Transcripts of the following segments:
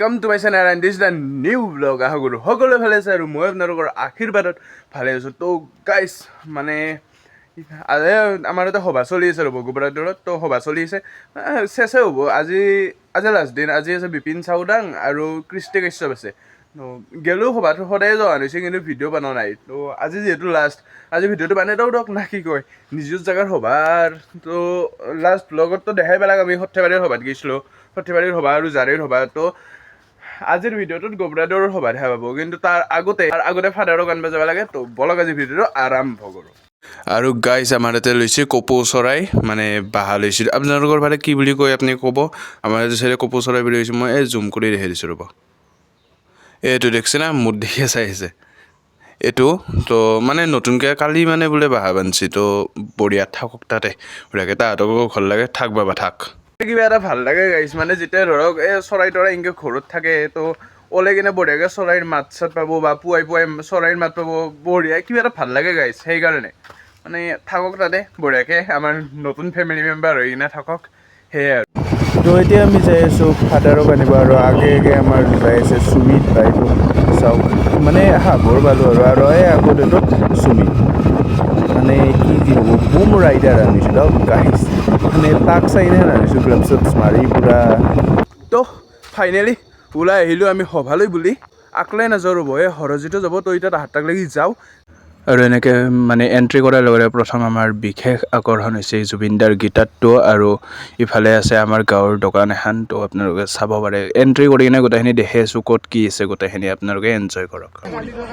Welcome to my channel and this is the new vlog. আশা কৰোঁ সকলোৱে ভালে আছে আৰু মই আপোনালোকৰ আশীৰ্বাদত ভালে আছোঁ। তো গাইজ মানে আজি আমাৰ এটা সভা চলি আছে ৰ'ব গোবৰাদৰত। তো সভা চলি আছে চেছে হ'ব আজি লাষ্ট দিন। আজি আছে বিপিন চাউদাং আৰু কৃষ্টি কাশ্যপ আছে। তো গেলোঁ সভাত সদায় যোৱা হৈছে কিন্তু ভিডিঅ' বনোৱা নাই। তো আজি যিহেতু লাষ্ট আজি ভিডিঅ'টো বানাই দিয়ক না কি কয় নিজৰ জেগাৰ সভাৰ। তো লাষ্ট ব্লগততো দেখাই পেলাক আমি সৰ্থেবাৰীৰ সভাত গৈছিলোঁ। সৰ্থেবাৰীৰ সভা আৰু জাৰিৰ সভা। তো আজিৰ ভিডিঅ'টোত গোবৰাদৰৰ সভা দেখা পাব কিন্তু তাৰ আগতে ফাদাৰক আনিব যাব লাগে। তো বলক আজি ভিডিঅ'টো আৰম্ভ কৰোঁ। আৰু গাইজ আমাৰ ইয়াতে লৈছে কপৌ চৰাই মানে বাহা লৈছে। আপোনালোকৰ ফালে কি বুলি কয় আপুনি ক'ব। আমাৰ ইয়াতে চাইডে কপৌ চৰাই বুলি কৈছে। মই জুম কৰি দেখাই দিছোঁ ৰ'ব। এইটো দেখিছে না মোৰ দেখিয়ে চাই আহিছে এইটো। তো মানে নতুনকৈ কালি মানে বোলে বাহা বান্ধছি। তো বঢ়িয়া থাকক তাতে বঢ়িয়াকৈ তাহাঁতকো ভাল লাগে থাক বাবা থাক। কিবা এটা ভাল লাগে গাইছ মানে যেতিয়া ধৰক এই চৰাই তৰাই এনেকৈ ঘৰত থাকে তো ওলাই কিনে বঢ়িয়াকৈ চৰাইৰ মাত চাত পাব বা পুৱাই চৰাইৰ মাত পাব বঢ়িয়া কিবা এটা ভাল লাগে গাইছ। সেইকাৰণে মানে থাকক তাতে বঢ়িয়াকৈ আমাৰ নতুন ফেমিলি মেম্বাৰ হৈ কিনে থাকক সেয়াই আৰু। তো এতিয়া আমি যাই আছোঁ ফাদাৰক আনিব আৰু আগে আমাৰ যাই আছে সুমিত বাইদেউ চাওক মানে হাবৰ পালোঁ আৰু এই আগত এইটো সুমিত মানে কি হ'ব বুম ৰাইডাৰ আনিছোঁ দিয়ক গাইছ মানে তাক চাইনে আনিছোঁ গ্লাভছ মাৰি পূৰা। তো ফাইনেলি ওলাই আহিলোঁ আমি সভালৈ বুলি আকলাই নাযাওঁ ৰ'ব এই হৰজিতো যাব। তো এতিয়া তাহাঁতাক লাগি যাওঁ আৰু এনেকৈ মানে এণ্ট্ৰি কৰাৰ লগে লগে প্ৰথম আমাৰ বিশেষ আকৰ্ষণ হৈছে জুবিনদাৰ গীতাৰটো আৰু ইফালে আছে আমাৰ গাঁৱৰ দোকান এখন। তো আপোনালোকে চাব পাৰে এণ্ট্ৰি কৰি কিনে গোটেইখিনি দেখি আছোঁ ক'ত কি আছে গোটেইখিনি আপোনালোকে এনজয় কৰক।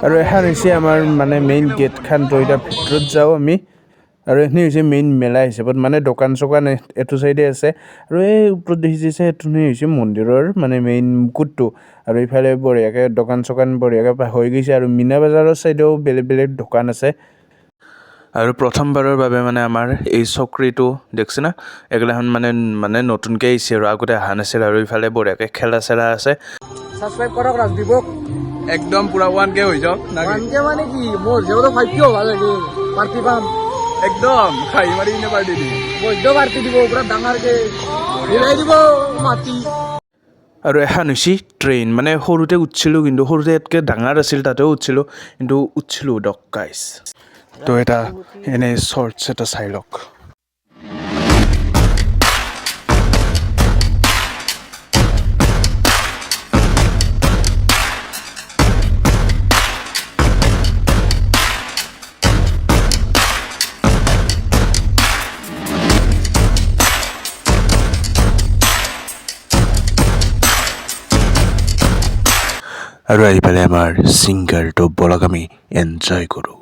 আৰু এখন হৈছে আমাৰ মানে মেইন গেটখন। তো এতিয়া ভিতৰত যাওঁ আমি আৰু এইখিনি হৈছে মেইন মেলা হিচাপত মানে দোকান চোকান এইটো চাইডে আছে আৰু এই ওপৰত দেখিছে এইটোখিনি হৈছে মন্দিৰৰ মানে মেইন মুকুটটো। আৰু ইফালে বঢ়িয়াকৈ দোকান চোকান বঢ়িয়াকৈ হৈ গৈছে আৰু মীনা বজাৰৰ চাইডেও বেলেগ বেলেগ দোকান আছে। আৰু প্ৰথমবাৰৰ বাবে মানে আমাৰ এই চকৰিটো দেখিছে না এগিলাখন মানে নতুনকৈ আহিছে আৰু আগতে অহা নাছিল। আৰু ইফালে বঢ়িয়াকৈ খেলা চেলা আছে। সাবস্ক্ৰাইব কৰক ৰাজদীপক একদম পুৰা 1K হৈ যাওক। 1K মানে কি মোৰ যেও 5K হ'ব লাগে পাৰ্টি পাম একদম খাই মাৰি কিনে পাৰ্টি দিম বৈদ্য পাৰ্টি দিব পুৰা ডাঙৰকে উলাই দিব মাটি। আৰু এখন হৈছে ট্ৰেইন মানে সৰুতে উঠিছিলোঁ কিন্তু সৰুতে ইয়াতকৈ ডাঙৰ আছিল তাতেও উঠিছিলোঁ কিন্তু উঠিছিলোঁ ডক গাইছ। তো এটা এনেই শ্বৰ্টছ এটা চাই লওক। আৰু আহি পেলাই আমাৰ ছিংগাৰটো বলক আমি এনজয় কৰোঁ।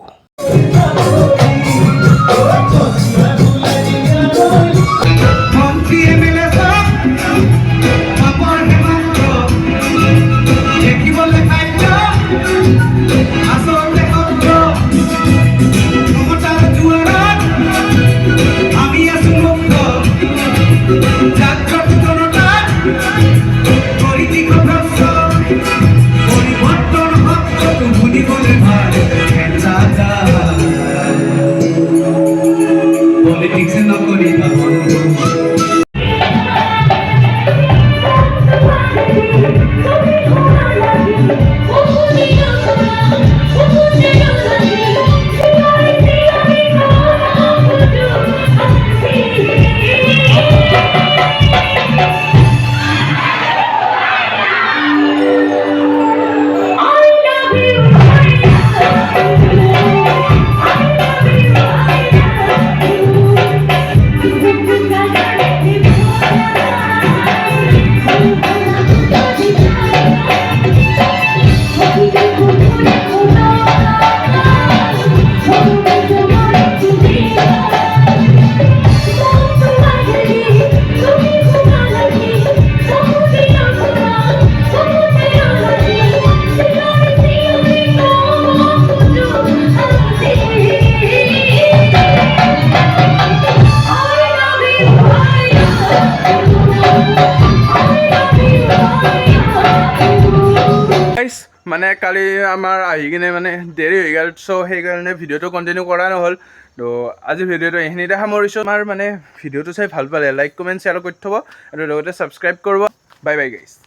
মানে কালি আমাৰ আহি কিনে মানে দেৰি হৈ গ'ল। চ' সেইকাৰণে ভিডিঅ'টো কণ্টিনিউ কৰা নহ'ল। তো আজি ভিডিঅ'টো এইখিনিতে সামৰিছোঁ। আমাৰ মানে ভিডিঅ'টো চাই ভাল পালে লাইক কমেণ্ট শ্বেয়াৰ কৰি থ'ব আৰু লগতে ছাবস্ক্ৰাইব কৰিব। বাই বাই গাইছ।